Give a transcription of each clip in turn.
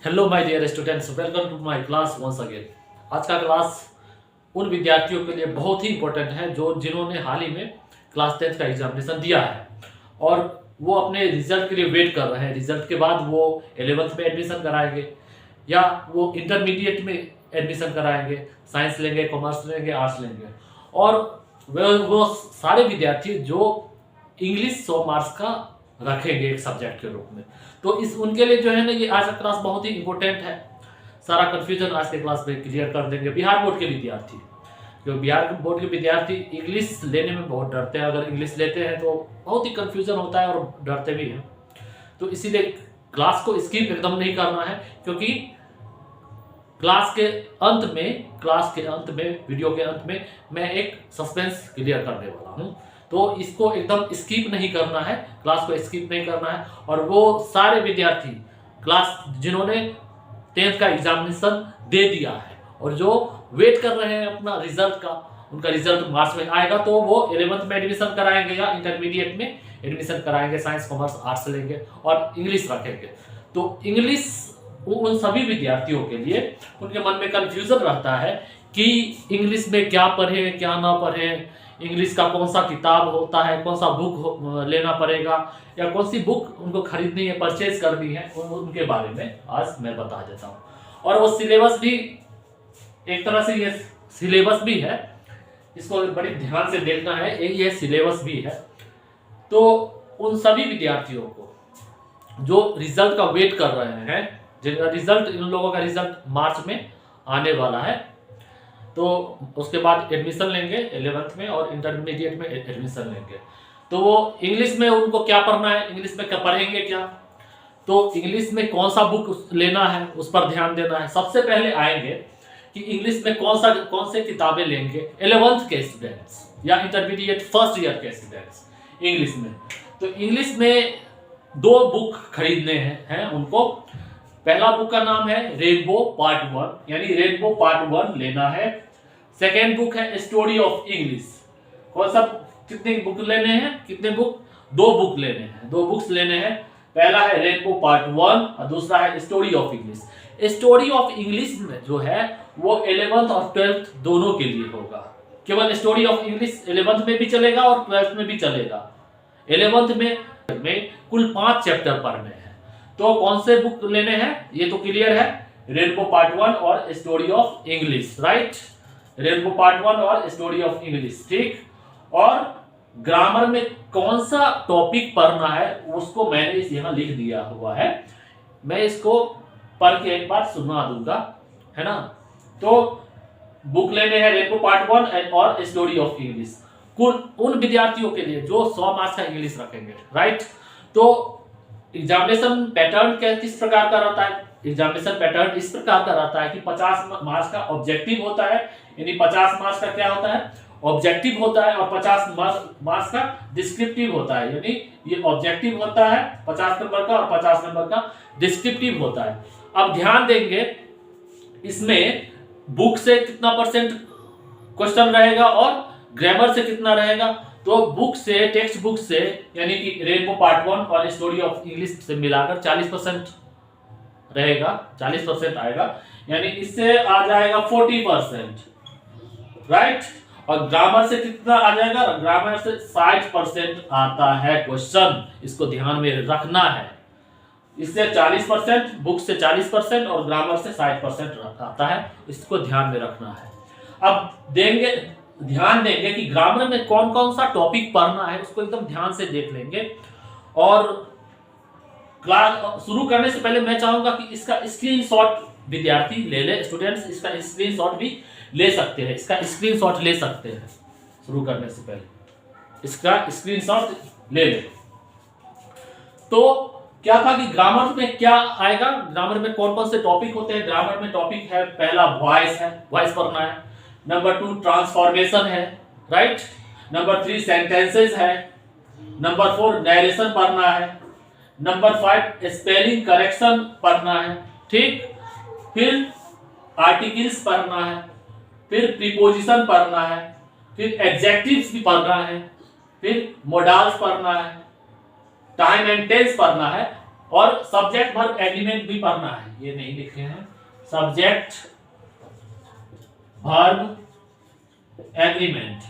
Hello my dear students, welcome to my class once again. आज का class उन विद्यार्थियों के लिए बहुत ही इंपॉर्टेंट है जो जिन्होंने हाल ही में क्लास 10th का एग्जामिनेशन दिया है और वो अपने रिजल्ट के लिए वेट कर रहे हैं। रिजल्ट के बाद वो 11th में एडमिशन कराएंगे या वो इंटरमीडिएट में एडमिशन कराएंगे, साइंस लेंगे, कॉमर्स लेंगे, आर्ट्स लेंगे। और वो सारे विद्यार्थी जो इंग्लिश 100 मार्क्स का रखेंगे एक सब्जेक्ट के रूप में, तो इस उनके लिए जो है ना, ये आज का क्लास बहुत ही इंपॉर्टेंट है। सारा कंफ्यूजन आज के क्लास में क्लियर कर देंगे। बिहार बोर्ड के विद्यार्थी, जो बिहार बोर्ड के विद्यार्थी इंग्लिश लेने में बहुत डरते हैं, अगर इंग्लिश लेते हैं तो बहुत ही कंफ्यूजन होता है और डरते भी हैं। तो इसीलिए क्लास को स्किप एकदम नहीं करना है, क्योंकि क्लास के अंत में वीडियो के अंत में मैं एक सस्पेंस क्लियर करने वाला हूं। तो इसको एकदम स्किप नहीं करना है, क्लास को स्किप नहीं करना है। और वो सारे विद्यार्थी क्लास जिन्होंने 10th का एग्जामिनेशन दे दिया है और जो वेट कर रहे हैं अपना रिजल्ट का, उनका रिजल्ट मार्च में आएगा तो वो 11th में एडमिशन कराएंगे या इंटरमीडिएट में एडमिशन कराएंगे, साइंस कॉमर्स आर्ट्स लेंगे और इंग्लिश रखेंगे। तो इंग्लिश उन सभी विद्यार्थियों के लिए उनके मन में कंफ्यूजन रहता है कि इंग्लिश में क्या पढ़े क्या ना पढ़े, इंग्लिश का कौन सा किताब होता है, कौन सा बुक लेना पड़ेगा या कौन सी बुक उनको खरीदनी है, परचेज करनी है, उनके बारे में आज मैं बता देता हूँ। और वो सिलेबस भी एक तरह से, ये सिलेबस भी है, इसको बड़ी ध्यान से देखना है, ये सिलेबस भी है। तो उन सभी विद्यार्थियों को जो रिजल्ट का वेट कर रहे हैं, जिनका रिजल्ट, इन लोगों का रिजल्ट मार्च में आने वाला है, तो उसके बाद एडमिशन लेंगे 11th में और इंटरमीडिएट में एडमिशन लेंगे। तो वो इंग्लिश में उनको क्या पढ़ना है, इंग्लिश में क्या पढ़ेंगे क्या, तो इंग्लिश में कौन सा बुक लेना है उस पर ध्यान देना है। सबसे पहले आएंगे कि इंग्लिश में कौन से किताबें लेंगे 11th के स्टूडेंट्स या इंटरमीडिएट फर्स्ट ईयर के स्टूडेंट्स इंग्लिश में। तो इंग्लिश में 2 बुक खरीदने हैं उनको। पहला बुक का नाम है रेनबो पार्ट 1, यानी रेनबो पार्ट 1 लेना है। सेकेंड बुक है स्टोरी ऑफ इंग्लिश। कौन सा, कितने बुक लेने हैं, कितने बुक, 2 बुक लेने हैं, 2 बुक्स लेने हैं। पहला है रेनबो पार्ट 1 और दूसरा है story of English. Story of English में जो है वो 11th और 12th दोनों के लिए होगा। केवल स्टोरी ऑफ इंग्लिश 11th में भी चलेगा और 12th में भी चलेगा। 11th में कुल 5 चैप्टर पढ़ने हैं। तो कौन से बुक लेने हैं ये तो क्लियर है, रेनबो पार्ट 1 और story of English, right. Rainbow part 1 और स्टोरी ऑफ इंग्लिश, ठीक। और ग्रामर में कौन सा टॉपिक पढ़ना है उसको मैंने यहाँ लिख दिया हुआ है, मैं इसको पढ़ के एक बार सुना दूंगा, है ना। तो बुक लेने हैं रेनबो पार्ट 1 और स्टोरी ऑफ इंग्लिश उन विद्यार्थियों के लिए जो 100 मार्क्स का इंग्लिश रखेंगे, राइट। तो एग्जामिनेशन पैटर्न किस प्रकार का रहता है, एग्जामिनेशन पैटर्न इस प्रकार का रहता है कि 50 मार्क्स का ऑब्जेक्टिव होता है, यानी 50 मार्क्स का क्या होता है, ऑब्जेक्टिव होता है, और 50 मार्क्स का डिस्क्रिप्टिव होता है, यानी ये ऑब्जेक्टिव होता है 50 नंबर का और 50 नंबर का डिस्क्रिप्टिव होता है। अब ध्यान देंगे इसमें बुक से कितना % क्वेश्चन रहेगा और ग्रामर से कितना रहेगा। तो बुक से, टेक्स्ट बुक से, यानी कि रेनबो पार्ट 1 और स्टोरी ऑफ इंग्लिश से मिलाकर 40% रहेगा, 40% आएगा, यानी इससे आ जाएगा 40%, राइट। और ग्रामर से कितना आ जाएगा, ग्रामर से 60% आता है क्वेश्चन, इसको ध्यान में रखना है। इससे 40%, बुक से 40% और ग्रामर से 60% आता है, इसको ध्यान में रखना है। अब ध्यान देंगे कि ग्रामर में कौन कौन सा टॉपिक पढ़ना है, उसको एकदम ध्यान से देख लेंगे। और क्लास शुरू करने से पहले मैं चाहूंगा कि इसका स्क्रीनशॉट विद्यार्थी ले ले, स्टूडेंट्स इसका स्क्रीनशॉट भी ले सकते हैं, इसका स्क्रीनशॉट ले सकते हैं। शुरू करने से पहले इसका स्क्रीनशॉट ले ले। तो क्या था कि ग्रामर में क्या आएगा, ग्रामर में कौन कौन से टॉपिक होते हैं। ग्रामर में टॉपिक है, पहला वॉइस है, वॉइस पढ़ना है। नंबर 2 ट्रांसफॉर्मेशन है, राइट। नंबर 3 सेंटेंसेस है। नंबर 4 नरेशन पढ़ना है। नंबर 5 स्पेलिंग करेक्शन पढ़ना है, ठीक। फिर आर्टिकल्स पढ़ना है, फिर प्रीपोजिशन पढ़ना है, फिर एडजेक्टिव्स भी पढ़ना है, फिर मोडाल्स पढ़ना है, टाइम एंड टेंस पढ़ना है, और सब्जेक्ट वर्ब एग्रीमेंट भी पढ़ना है, ये नहीं लिखे हैं, subject verb agreement,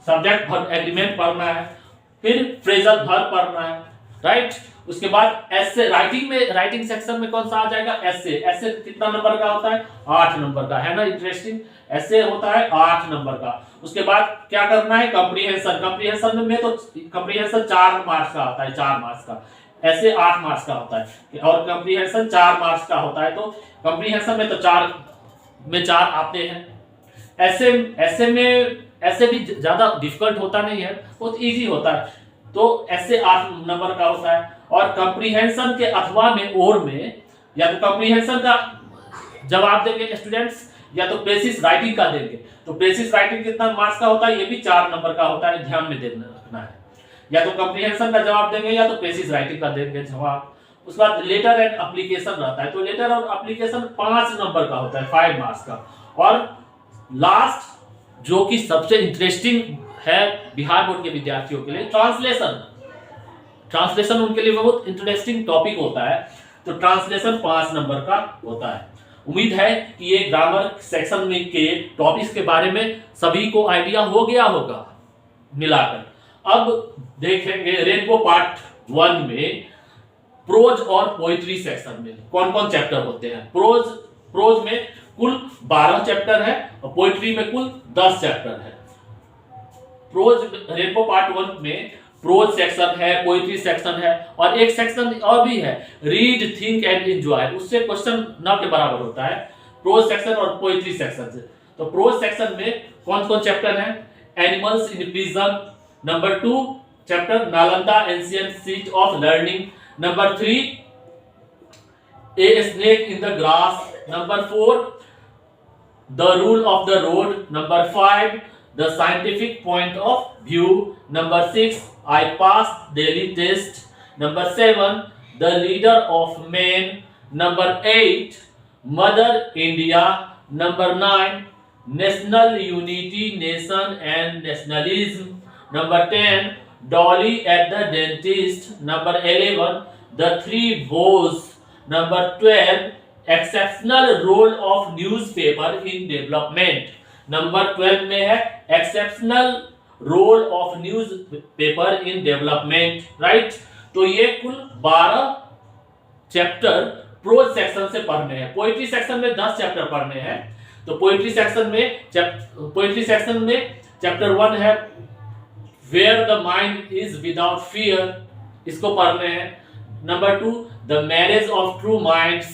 subject verb agreement पढ़ना है, फिर फ्रेजल वर्ब पढ़ना है, राइट। उसके बाद एसे, राइटिंग में, राइटिंग सेक्शन में कौन सा आ जाएगा, एसे। एसे कितना नंबर का होता है, 8 नंबर का, है ना, इंटरेस्टिंग। एसे होता है 8 नंबर का। उसके बाद क्या करना है, कॉम्प्रिहेंशन। कॉम्प्रिहेंशन में तो कॉम्प्रिहेंशन 4 मार्क्स का होता है, 4 मार्क्स का। ऐसे 8 मार्क्स का होता है और कॉम्प्रिहेंशन 4 मार्क्स का होता है। तो कॉम्प्रिहेंशन में तो 4 में 4 आते हैं। ऐसे ऐसे में ऐसे भी ज्यादा डिफिकल्ट होता नहीं है, बहुत इजी होता है। तो ऐसे 8 नंबर का होता है। और कॉम्प्रिहेंशन के अथवा में और में, या तो कॉम्प्रिहेंशन का जवाब देंगे स्टूडेंट्स, या तो प्रेसिस राइटिंग का देंगे। तो प्रेसिस राइटिंग कितना मार्क्स का होता है, ये भी 4 नंबर का होता है, ध्यान में देना रखना है। या तो कॉम्प्रिहेंशन का जवाब देंगे या तो प्रेसिस राइटिंग का देंगे जवाब। उसके बाद लेटर एंड एप्लीकेशन रहता है। तो लेटर और एप्लीकेशन 5 नंबर का होता है, 5 मार्क्स का। और लास्ट जो कि सबसे इंटरेस्टिंग है बिहार बोर्ड के विद्यार्थियों के लिए, ट्रांसलेशन। ट्रांसलेशन उनके लिए बहुत इंटरेस्टिंग टॉपिक होता है। तो ट्रांसलेशन 5 नंबर का होता है। उम्मीद है कि ये ग्रामर सेक्शन में के टॉपिक्स के बारे में सभी को आइडिया हो गया होगा मिलाकर। अब देखेंगे रेनबो पार्ट 1 में प्रोज और पोइट्री सेक्शन में कौन कौन चैप्टर होते हैं। प्रोज में कुल 12 चैप्टर है और पोइट्री में कुल 10 चैप्टर है। प्रोज रेनबो पार्ट 1 में प्रोज सेक्शन है, पोइट्री सेक्शन है, और एक सेक्शन और भी है, रीड, थिंक एंड एंजॉय। उससे क्वेश्चन न के बराबर होता है, प्रोज सेक्शन और पोइट्री सेक्शन से। तो प्रोज सेक्शन में कौन कौन चैप्टर है, animals in prison, number 2 chapter Nalanda ancient seat of learning, number 3 a snake in the grass, number 4 the rule of the road, number 5 the scientific point of view, number 6 I passed daily test, number 7 the leader of men, number 8 mother India, number 9 national unity, nation and nationalism, number 10 Dolly at the dentist, number 11 the three bows, number 12 exceptional role of newspaper in development, number 12 में है exceptional role of newspaper in development, right. तो ये कुल 12 chapter pros section से पढ़ने हैं। Poetry section में 10 chapter पढ़ने हैं। तो पोइट्री सेक्शन में चैप्टर 1 है where the mind is without fear, इसको पढ़ने हैं। Number 2 the marriage of true minds,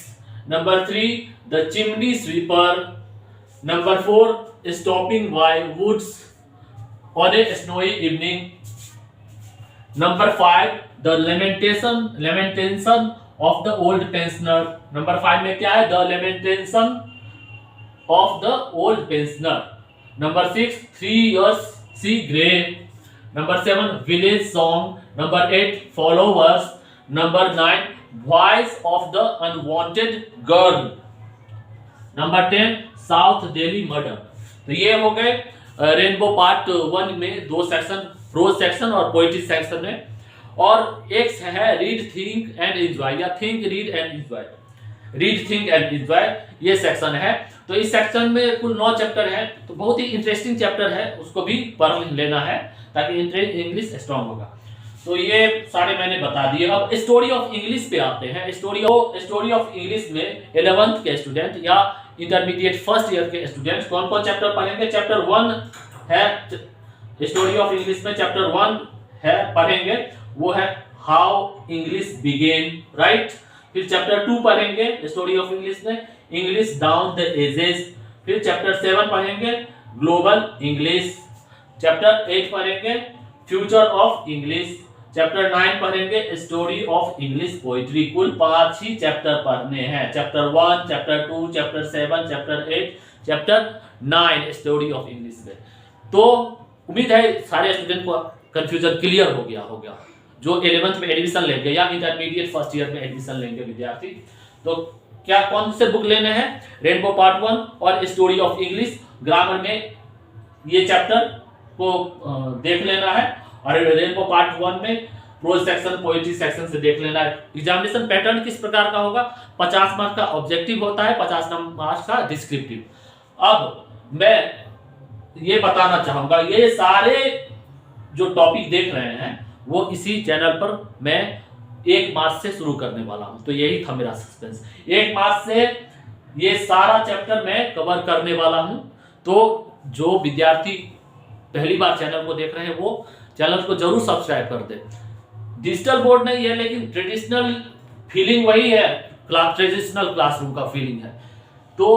number 3 the chimney sweeper, number 4 stopping by woods on a snowy evening, number 5 the lamentation of the old pensioner, number 5 में क्या है, the lamentation of the old pensioner, number 6 3 years see grey, number 7 village song, number 8 followers, number 9 voice of the unwanted girl, number 10 south Delhi murder. तो ये हो गए rainbow part 1 में 2 section, pros section और poetry section है। और एक है रीड, थिंक एंड एंजॉय, या think, read and enjoy, read, think and enjoy, ये सेक्शन है। तो इस सेक्शन में कुल 9 चैप्टर है। तो बहुत ही इंटरेस्टिंग चैप्टर है, उसको भी पढ़ लेना है ताकि इंग्लिश स्ट्रांग होगा। तो ये सारे मैंने बता दिए। अब स्टोरी ऑफ इंग्लिश पे आते हैं। स्टोरी ऑफ इंग्लिश में 11th के स्टूडेंट या इंटरमीडिएट फर्स्ट ईयर के स्टूडेंट्स कौन कौन चैप्टर पढ़ेंगे। चैप्टर 1 है स्टोरी ऑफ इंग्लिश में, चैप्टर 1 है पढ़ेंगे, वो है हाउ इंग्लिश बिगेन, राइट। फिर चैप्टर 2 पढ़ेंगे स्टोरी ऑफ इंग्लिश में, इंग्लिश डाउन द एजेस। फिर चैप्टर 7 पढ़ेंगे ग्लोबल इंग्लिश। चैप्टर 8 पढ़ेंगे फ्यूचर ऑफ इंग्लिश। चैप्टर 9 पढ़ेंगे स्टोरी ऑफ इंग्लिश पोइट्री। कुल 5 ही चैप्टर पढ़ने हैं, chapter 1, chapter 2, chapter 7, chapter 8, chapter 9 story of English में। तो उम्मीद है सारे स्टूडेंट को कंफ्यूजन क्लियर हो गया जो 11th में एडमिशन लेंगे या इंटरमीडिएट फर्स्ट ईयर में एडमिशन लेंगे विद्यार्थी। तो क्या कौन से बुक लेने हैं, रेनबो पार्ट 1 और स्टोरी ऑफ इंग्लिश। ग्रामर में ये चैप्टर को देख लेना है और रेनबो पार्ट 1 में प्रोज सेक्शन, पोएट्री सेक्शन से देख लेना है। एग्जामिनेशन पैटर्न किस प्रकार का होगा, 50 मार्क्स का ऑब्जेक्टिव होता है, 50 मार्क्स का डिस्क्रिप्टिव। अब मैं ये बताना चाहूंगा, ये सारे जो टॉपिक देख रहे हैं वो इसी चैनल पर मैं 1 मार्च से शुरू करने वाला हूं। तो यही था मेरा सस्पेंस, 1 मार्च से ये सारा चैप्टर मैं कवर करने वाला हूं। तो जो विद्यार्थी पहली बार चैनल को देख रहे हैं वो चैनल को जरूर सब्सक्राइब कर दे। डिजिटल बोर्ड नहीं है लेकिन ट्रेडिशनल फीलिंग वही है, ट्रेडिशनल क्लासरूम का फीलिंग है। तो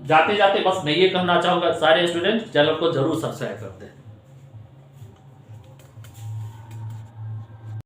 जाते जाते बस मैं ये कहना चाहूंगा, सारे स्टूडेंट चैनल को जरूर सब्सक्राइब कर दें।